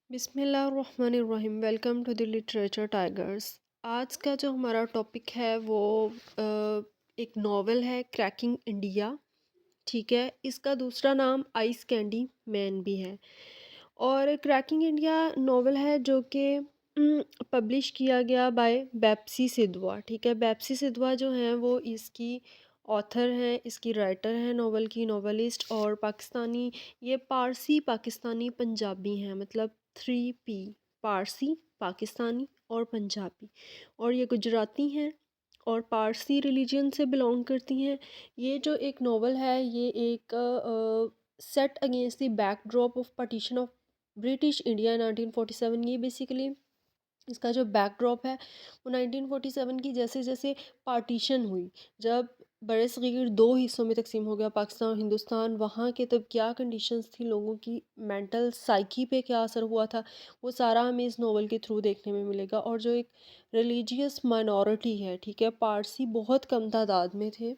बिस्मिल्लाहिर्रहमानिर्रहीम। Welcome to the literature tigers. आज का जो हमारा टॉपिक है वो एक नावल है, क्रैकिंग इंडिया। ठीक है, इसका दूसरा नाम आइस कैंडी मैन भी है। और क्रैकिंग इंडिया नावल है जो कि पब्लिश किया गया बाय बेप्सी सिद्धवा। ठीक है, बेप्सी सिद्धवा जो हैं वो इसकी ऑथर हैं, इसकी राइटर हैं, नावल की नॉवेलिस्ट और पाकिस्तानी। ये पारसी पाकिस्तानी पंजाबी हैं, मतलब 3P, पारसी, पाकिस्तानी और पंजाबी। और ये गुजराती हैं और पारसी रिलीजन से बिलोंग करती हैं। ये जो एक नावल है ये एक set against the backdrop of partition of British India 1947। ये बेसिकली इसका जो बैकड्रॉप है वो 1947 की जैसे जैसे पार्टीशन हुई, जब बड़े सग़ीर दो हिस्सों में तकसीम हो गया पाकिस्तान और हिंदुस्तान, वहाँ के तब क्या कंडीशंस थी, लोगों की मेंटल साइकी पे क्या असर हुआ था, वो सारा हमें इस नॉवल के थ्रू देखने में मिलेगा। और जो एक रिलीजियस माइनॉरिटी है, ठीक है, पारसी बहुत कम तादाद में थे,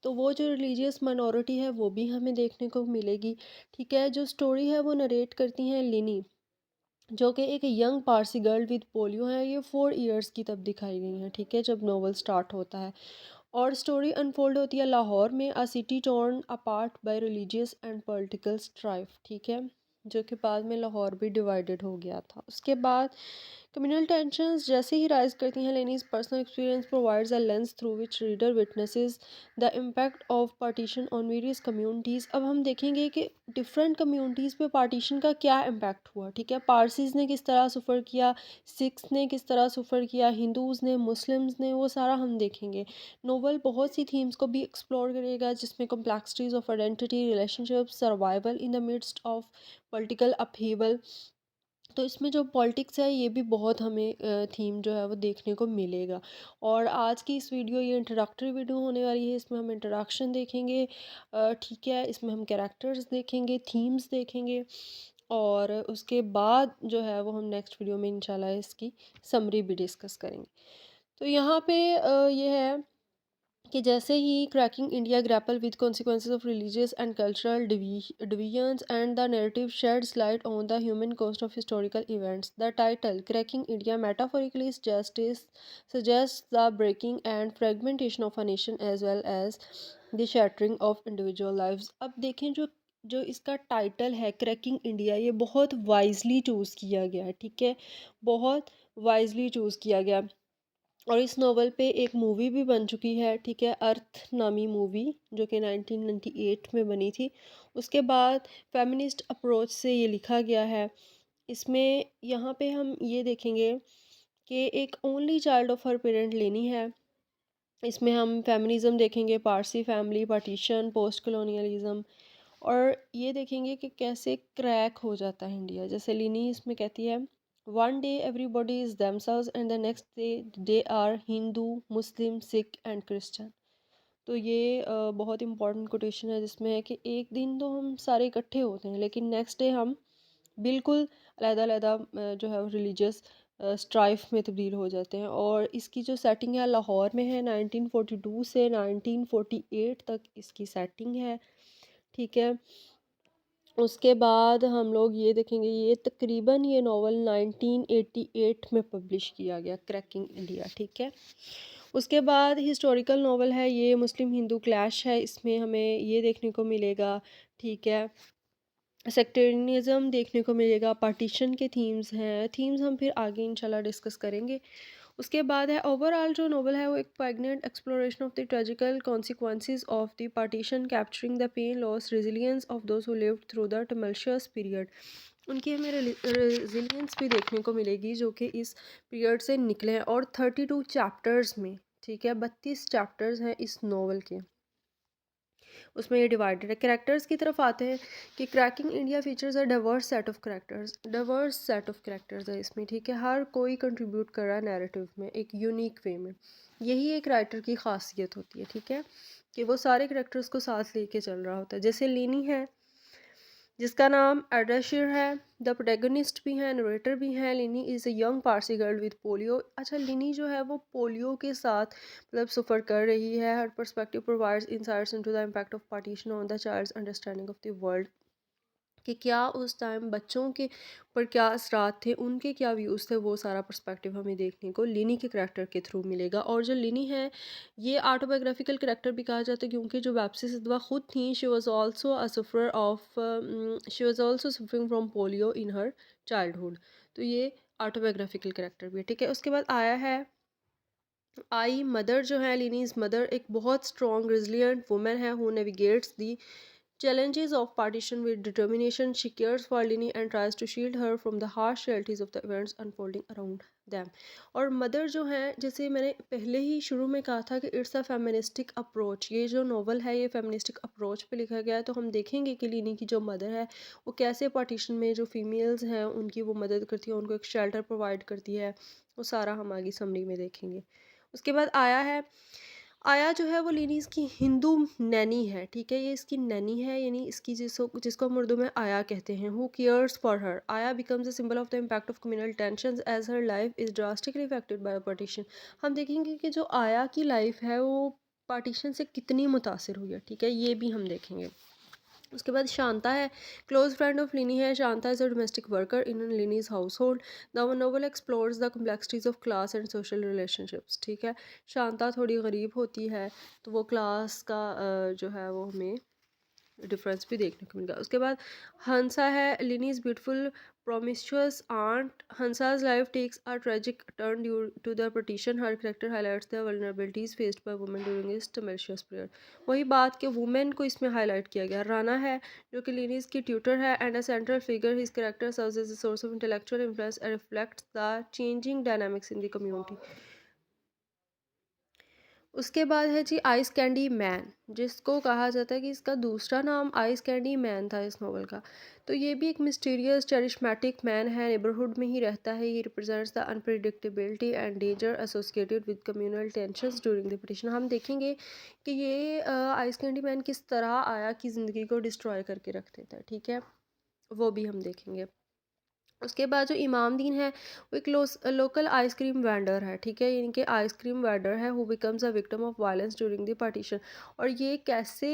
तो वो जो रिलीजियस माइनॉरिटी है वो भी हमें देखने को मिलेगी। ठीक है, जो स्टोरी है वो नरेट करती हैं लिनी, जो कि एक young Parsi girl with polio है। ये 4 इयर्स की तब दिखाई गई हैं, ठीक है, जब नॉवल स्टार्ट होता है। और स्टोरी अनफोल्ड होती है लाहौर में, a city torn apart by religious and political strife. ठीक है, जो कि बाद में लाहौर भी डिवाइडेड हो गया था। उसके बाद कम्युनल टेंशंस जैसे ही राइज करती हैं, Lenny's personal experience provides a lens through which reader witnesses the impact of partition on various communities. अब हम देखेंगे कि डिफरेंट कम्युनिटीज़ पे पार्टीशन का क्या इम्पैक्ट हुआ। ठीक है, पारसीज़ ने किस तरह सफ़र किया, सिख्स ने किस तरह सफ़र किया, हिंदूज़ ने, मुस्लिम्स ने, वो सारा हम देखेंगे। नोवेल बहुत सी थीम्स को भी एक्सप्लोर करेगा, जिसमें complexities of identity, relationship, survival in the midst of political upheaval. तो इसमें जो पॉलिटिक्स है ये भी बहुत हमें थीम जो है वो देखने को मिलेगा। और आज की इस वीडियो ये इंट्रोडक्टरी वीडियो होने वाली है, इसमें हम इंट्रोडक्शन देखेंगे, ठीक है, इसमें हम कैरेक्टर्स देखेंगे, थीम्स देखेंगे, और उसके बाद जो है वो हम नेक्स्ट वीडियो में इंशाल्लाह इसकी समरी भी डिस्कस करेंगे। तो यहाँ पे ये है कि जैसे ही cracking India grapple with consequences of religious and cultural divisions and the narrative sheds light on the human cost of historical events. The title cracking India metaphorically suggests the breaking and fragmentation of a nation as well as the shattering of individual lives. अब देखें, जो जो इसका title है cracking India, ये बहुत wisely choose किया गया है। ठीक है, बहुत वाइजली चूज़ किया गया। और इस नॉवल पे एक मूवी भी बन चुकी है, ठीक है, अर्थ नामी मूवी, जो कि 1998 में बनी थी। उसके बाद फेमिनिस्ट अप्रोच से ये लिखा गया है। इसमें यहाँ पे हम ये देखेंगे कि एक only child of her parent लेनी है। इसमें हम फेमिनिज़म देखेंगे, Parsi family, partition, post colonialism, और ये देखेंगे कि कैसे क्रैक हो जाता है इंडिया। जैसे लिनी इसमें कहती है, one day everybody is themselves and the next day they are Hindu, Muslim, Sikh and Christian. तो ये बहुत इंपॉर्टेंट कोटेशन है, जिसमें है कि एक दिन तो हम सारे इकट्ठे होते हैं, लेकिन नेक्स्ट डे हम बिल्कुल अलग-अलग जो है वो रिलीजियस स्ट्राइफ में तब्दील हो जाते हैं। और इसकी जो सेटिंग है लाहौर में है, 1942 से 1948 तक इसकी सेटिंग है। ठीक है, उसके बाद हम लोग ये देखेंगे, ये तकरीबन ये नावल 1988 में पब्लिश किया गया, क्रैकिंग इंडिया। ठीक है, उसके बाद हिस्टोरिकल नावल है ये, मुस्लिम हिंदू क्लैश है, इसमें हमें ये देखने को मिलेगा। ठीक है, सेक्टेरियनिज़म देखने को मिलेगा, पार्टीशन के थीम्स हैं, थीम्स हम फिर आगे इंशाल्लाह डिस्कस करेंगे। उसके बाद है ओवरऑल जो नोवेल है वो एक pregnant exploration of the tragical consequences of the partition, capturing the pain, loss, resilience of those who lived through the tumultuous period. उनकी हमें रेजिलियंस भी देखने को मिलेगी जो कि इस पीरियड से निकले हैं। और 32 चैप्टर्स में, ठीक है, 32 चैप्टर्स हैं इस नॉवल के, उसमें ये डिवाइडेड है। कैरेक्टर्स की तरफ आते हैं कि cracking India features a diverse set of characters, diverse set of characters है इसमें। ठीक है, हर कोई कंट्रीब्यूट कर रहा है नैरेटिव में एक यूनिक वे में। यही एक राइटर की खासियत होती है, ठीक है, कि वो सारे कैरेक्टर्स को साथ लेके चल रहा होता है। जैसे लीनी है, जिसका नाम एडाशिर है, द प्रोटैगनिस्ट भी हैं, नरेटर भी हैं। लिनी is a young Parsi girl with polio. अच्छा, लिनी जो है वो पोलियो के साथ मतलब सफ़र कर रही है। हर perspective provides insights into the impact of partition on the child's understanding of the world. कि क्या उस टाइम बच्चों के पर क्या असरात थे, उनके क्या व्यूज़ थे, वो सारा पर्सपेक्टिव हमें देखने को लिनी के करैक्टर के थ्रू मिलेगा। और जो लिनी है, ये ऑटोबायोग्राफिकल करैक्टर भी कहा जाता है, क्योंकि जो वापसी सिद्धवा खुद थी, she was also suffering from polio in her childhood. तो ये ऑटोबायोग्राफिकल करैक्टर भी है, ठीक है। उसके बाद आया है आई मदर। जो है लिनीज मदर एक बहुत स्ट्रॉन्ग रिजिलियंट वुमेन है who navigates the challenges of partition with determination. She cares for Lini and tries to shield her from the harsh realities of the events unfolding around them. और mother जो है, जैसे मैंने पहले ही शुरू में कहा था कि इट्स अ फेमिनिस्टिक अप्रोच, ये जो नॉवल है ये फेमिनिस्टिक अप्रोच पे लिखा गया है। तो हम देखेंगे कि लिनी की जो मदर है वो कैसे पार्टीशन में जो फीमेल्स हैं उनकी वो मदद करती है, उनको एक शेल्टर प्रोवाइड करती है। वो सारा हम आगे समरी में देखेंगे। उसके बाद आया है, आया जो है वो लिनी इसकी हिंदू नैनी है, ठीक है। ये इसकी नैनी है, यानी इसकी जिसको हम उर्दू में आया कहते हैं। Who cares for her. Ayah becomes a symbol of the impact of communal tension as her life is drastically affected by partition. हम देखेंगे कि जो आया की लाइफ है वो पार्टीशन से कितनी मुतासिर हुई है, ठीक है, ये भी हम देखेंगे। उसके बाद शांता है, क्लोज फ्रेंड ऑफ लिनी है। Shanta is a domestic worker in Lenny's household. The novel explores the complexities of class and social relationships, ठीक है। शांता थोड़ी गरीब होती है, तो वो क्लास का जो है वो हमें डिफरेंस भी देखने को मिलेगा। उसके बाद हंसा है, Lenny's beautiful promiscuous aunt. Hansa's life takes a tragic turn due to the partition. Her character highlights the vulnerabilities faced by women during this tumultuous period. वही बात कि वुमेन को इसमें हाईलाइट किया गया। राना है जो कि लिनीज की ट्यूटर है and a central figure. His character serves as a source of intellectual influence and reflects the changing dynamics in the community. उसके बाद है जी आइस कैंडी मैन, जिसको कहा जाता है कि इसका दूसरा नाम आइस कैंडी मैन था इस नॉवल का। तो ये भी एक मिस्टीरियस चेरिश्मेटिक मैन है, नेबरहुड में ही रहता है। ये represents the unpredictability and danger associated with communal tensions during the petition. हम देखेंगे कि ये आइस कैंडी मैन किस तरह आया की ज़िंदगी को डिस्ट्रॉय करके रख देता है, ठीक है, वो भी हम देखेंगे। उसके बाद जो इमामदीन है वो एक लोकल आइसक्रीम वेंडर है, ठीक है, यानी कि आइसक्रीम वेंडर है who becomes a victim of violence during the partition. और ये कैसे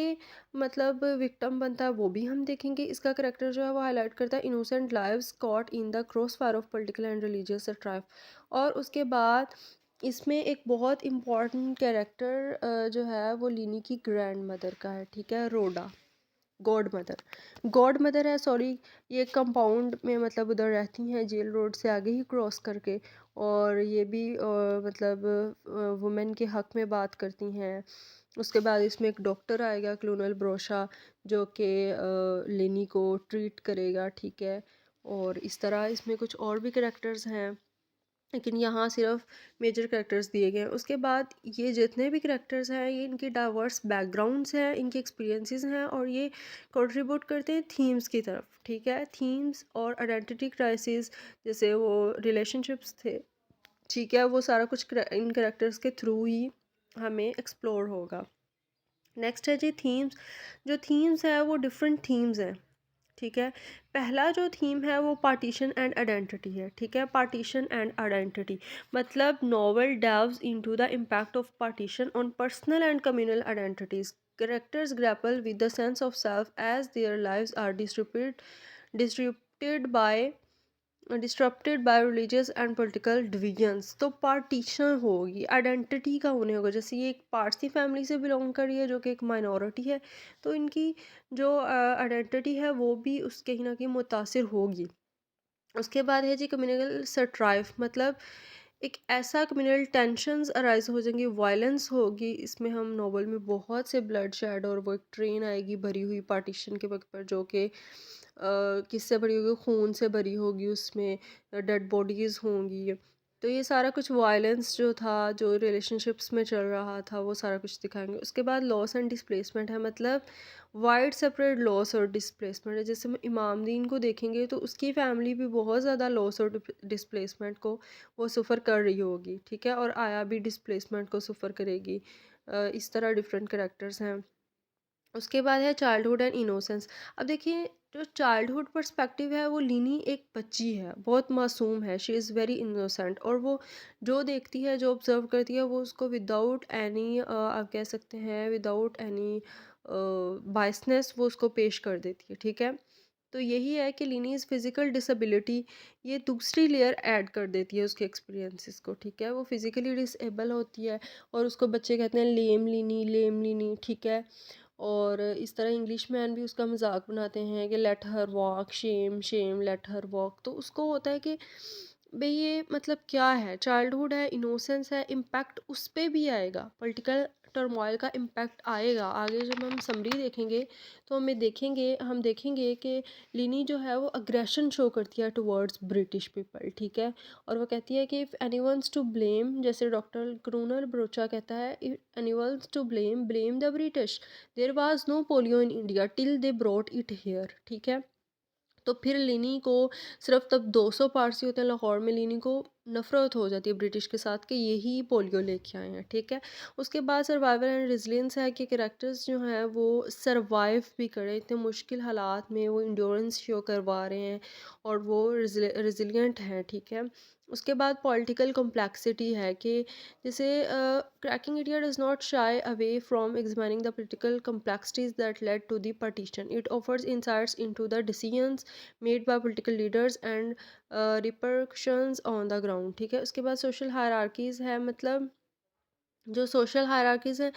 मतलब विक्टिम बनता है वो भी हम देखेंगे। इसका करेक्टर जो है वो हाईलाइट करता है innocent lives caught in the cross fire of political and religious strife. और उसके बाद इसमें एक बहुत इम्पॉर्टेंट कैरेक्टर जो है वो लिनी की ग्रैंड मदर का है, ठीक है, रोडा। गॉड मदर है, सॉरी। ये कंपाउंड में मतलब उधर रहती हैं, जेल रोड से आगे ही क्रॉस करके। और ये भी मतलब वुमेन के हक में बात करती हैं। उसके बाद इसमें एक डॉक्टर आएगा क्लोनल ब्रोशा, जो कि लेनी को ट्रीट करेगा, ठीक है। और इस तरह इसमें कुछ और भी करेक्टर्स हैं, लेकिन यहाँ सिर्फ मेजर करेक्टर्स दिए गए हैं। उसके बाद ये जितने भी करेक्टर्स हैं ये इनकी डाइवर्स बैकग्राउंड्स हैं, इनके एक्सपीरियंसेस हैं, और ये कंट्रीब्यूट करते हैं थीम्स की तरफ, ठीक है। थीम्स और आइडेंटिटी क्राइसिस, जैसे वो रिलेशनशिप्स थे, ठीक है, वो सारा कुछ इन करेक्टर्स के थ्रू ही हमें एक्सप्लोर होगा। नेक्स्ट है जी थीम्स। जो थीम्स है वो डिफरेंट थीम्स हैं, ठीक है। पहला जो थीम है वो पार्टीशन एंड आइडेंटिटी है, ठीक है। पार्टीशन एंड आइडेंटिटी मतलब novel delves into the impact of partition on personal and communal identities. Characters grapple with the sense of self as their lives are disrupted by religious and political divisions. तो partition होगी, identity का होने होगा। जैसे ये एक Parsi family से belong कर रही है जो कि एक माइनॉरिटी है, तो इनकी जो आइडेंटिटी है वो भी उस कहीं ना कहीं मुतासिर होगी। उसके बाद है जी कम्युनल स्ट्राइफ, मतलब एक ऐसा कम्युनल टेंशन्स अराइज हो जाएंगी, वायलेंस होगी। इसमें हम नॉवल में बहुत से ब्लड शेड, और वो एक ट्रेन आएगी भरी हुई पार्टीशन के वक्त पर, जो कि किससे भरी होगी, खून से भरी होगी, उसमें डेड बॉडीज़ होंगी। तो ये सारा कुछ वायलेंस जो था, जो रिलेशनशिप्स में चल रहा था, वो सारा कुछ दिखाएंगे। उसके बाद लॉस एंड डिस्प्लेसमेंट है, मतलब वाइड सेपरेट लॉस और डिस्प्लेसमेंट है। जैसे हम इमामदीन को देखेंगे तो उसकी फैमिली भी बहुत ज़्यादा लॉस और डिस्प्लेसमेंट को वो सफ़र कर रही होगी, ठीक है, और आया भी डिस्प्लेसमेंट को सफ़र करेगी। इस तरह डिफरेंट करेक्टर्स हैं। उसके बाद है चाइल्डहुड एंड इनोसेंस। अब देखिए जो चाइल्डहुड पर्सपेक्टिव है वो लिनी एक बच्ची है, बहुत मासूम है, शी इज़ वेरी इनोसेंट, और वो जो देखती है, जो ऑब्जर्व करती है, वो उसको विदाउट एनी आप कह सकते हैं विदाउट एनी बायसनेस वो उसको पेश कर देती है, ठीक है। तो यही है कि लिनीज़ फिज़िकल डिसेबिलिटी ये दूसरी लेयर ऐड कर देती है उसके एक्सपीरियंसेस को, ठीक है? वो फिज़िकली डिसेबल होती है और उसको बच्चे कहते हैं लेम लिनी, ठीक है? और इस तरह इंग्लिश मैन भी उसका मजाक बनाते हैं कि let her walk, Shem Shem let her walk. तो उसको होता है कि भाई ये मतलब क्या है, चाइल्डहुड है, इनोसेंस है, इम्पैक्ट उस पे भी आएगा, पॉलिटिकल टर्मोइल का इम्पैक्ट आएगा आगे। जब हम समरी देखेंगे तो हम देखेंगे कि लिनी जो है वो अग्रेशन शो करती है टुवर्ड्स ब्रिटिश पीपल, ठीक है? और वो कहती है कि इफ़ एनीवंस टू ब्लेम, जैसे डॉक्टर क्रूनर ब्रोचा कहता है, if anyone's to blame blame the British, there was no polio in India till they brought it here, ठीक है? तो फिर लिनी को सिर्फ तब 200 पारसी होते हैं लाहौर में, लिनी को नफरत हो जाती है ब्रिटिश के साथ कि यही पोलियो लेके आए हैं, ठीक है? उसके बाद सर्वाइवल एंड रेजिलियंस है कि कैरेक्टर्स जो हैं वो सरवाइव भी करें इतने मुश्किल हालात में, वो इंड्योरेंस शो करवा रहे हैं और वो रेजिलियंट हैं, ठीक है? उसके बाद पॉलिटिकल कॉम्प्लेक्सिटी है कि जैसे cracking India does not shy away from examining the political complexities that led to the partition, it offers insights into the decisions made by political leaders and repercussions on the ground, ठीक है? उसके बाद social hierarchies है, मतलब जो social hierarchies है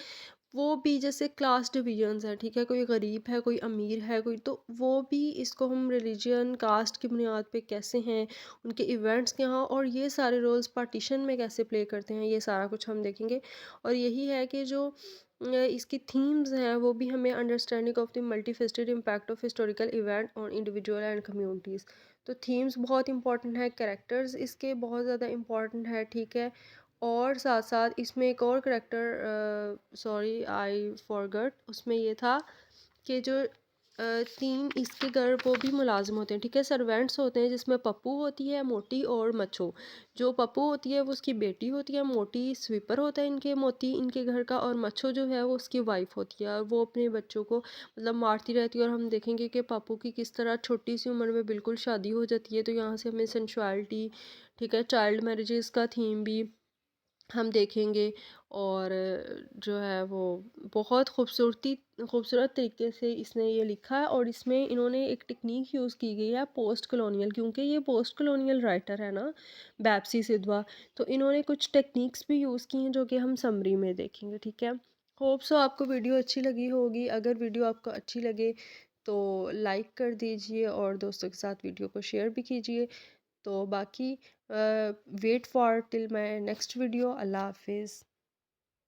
वो भी जैसे क्लास डिविजन्स हैं, ठीक है? कोई गरीब है, कोई अमीर है, कोई, तो वो भी इसको हम रिलीजन कास्ट की बुनियाद पे कैसे हैं, उनके इवेंट्स क्या हैं और ये सारे रोल्स पार्टीशन में कैसे प्ले करते हैं, ये सारा कुछ हम देखेंगे। और यही है कि जो इसकी थीम्स हैं वो भी हमें understanding of the multifaceted impact of historical event on individual and communities. तो थीम्स बहुत इंपॉर्टेंट है, कैरेक्टर्स इसके बहुत ज़्यादा इंपॉर्टेंट है, ठीक है? और साथ साथ इसमें एक और करेक्टर, सॉरी आई फॉरगॉट, उसमें ये था कि जो तीन इसके घर वो भी मुलाजिम होते हैं, ठीक है? सर्वेंट्स होते हैं जिसमें पप्पू होती है, मोटी और मच्छो। जो पप्पू होती है वो उसकी बेटी होती है, मोटी स्वीपर होता है इनके मोती इनके घर का, और मच्छो जो है वो उसकी वाइफ होती है और वो अपने बच्चों को मतलब मारती रहती है। और हम देखेंगे कि पप्पू की किस तरह छोटी सी उम्र में बिल्कुल शादी हो जाती है, तो यहाँ से हमें सेंशुअलिटी, ठीक है, चाइल्ड मैरिजेस का थीम भी हम देखेंगे। और जो है वो बहुत खूबसूरत तरीके से इसने ये लिखा है और इसमें इन्होंने एक टेक्निक यूज़ की गई है पोस्ट कॉलोनियल, क्योंकि ये पोस्ट कॉलोनियल राइटर है ना बैप्सी सिद्धवा, तो इन्होंने कुछ टेक्निक्स भी यूज़ की हैं जो कि हम समरी में देखेंगे, ठीक है? होप सो आपको वीडियो अच्छी लगी होगी। अगर वीडियो आपको अच्छी लगे तो लाइक कर दीजिए और दोस्तों के साथ वीडियो को शेयर भी कीजिए। तो बाकी wait for till my next video. अल्लाह हाफिज़।